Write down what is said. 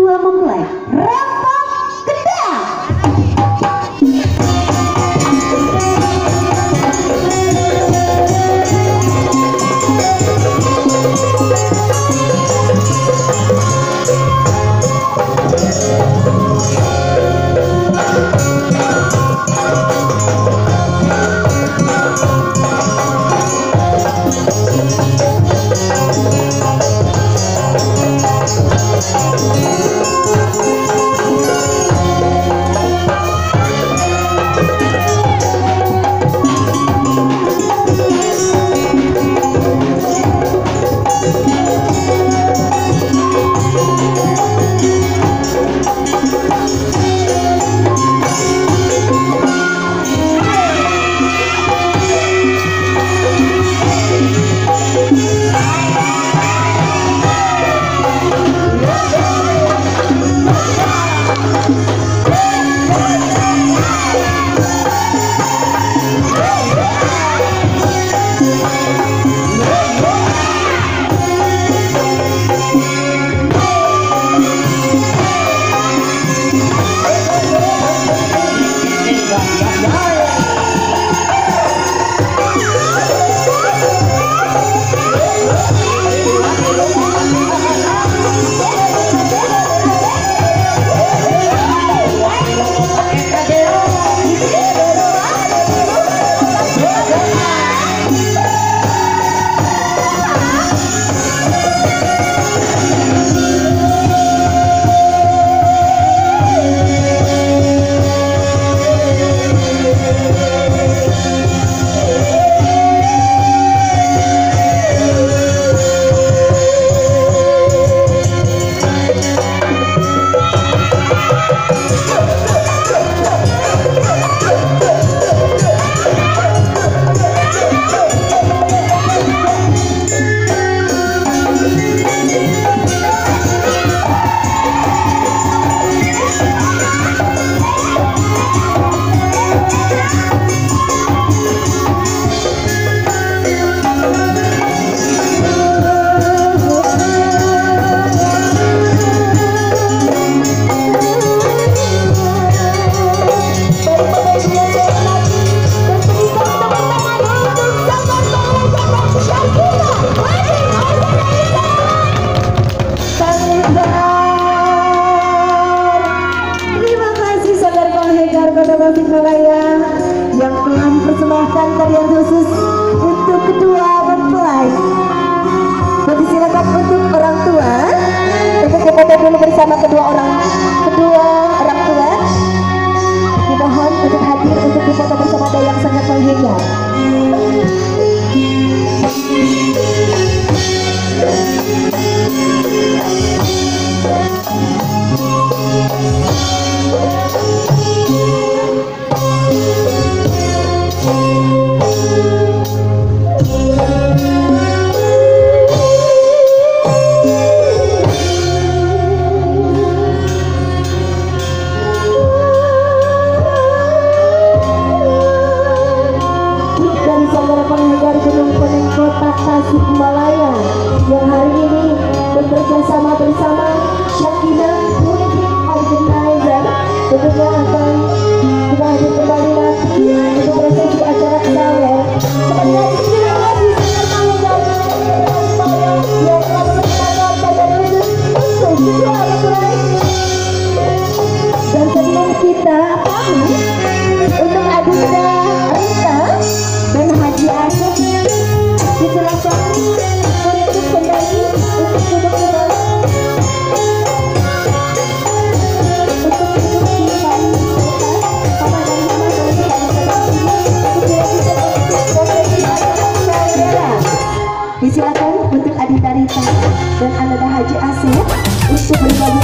kedua mempelai Rempang Kendang. Yang telah mempersembahkan tarian khusus untuk kedua mempelai. Dipersilakan untuk orang tua untuk foto dulu bersama kedua orang tua. Dimohon untuk hadir untuk foto bersama yang sangat bahagia. Tasikmalaya yang hari ini bekerja sama bersama Shakina Wedding Organizer tentunya akan kita hadir kembali nanti untuk prosesi acara kesalahan seperti terima kasih sangat banyak yang telah berkenan pada khusus untuk kedua mempelai. Dan sebelum kita pamit untuk Adinda Rita dan Haji Asep disilakan untuk kembali untuk duduk kembali untuk duduk di paling depan sama dan mama disilakan untuk Adinda Rita dan Ananda Haji Asep untuk bergabung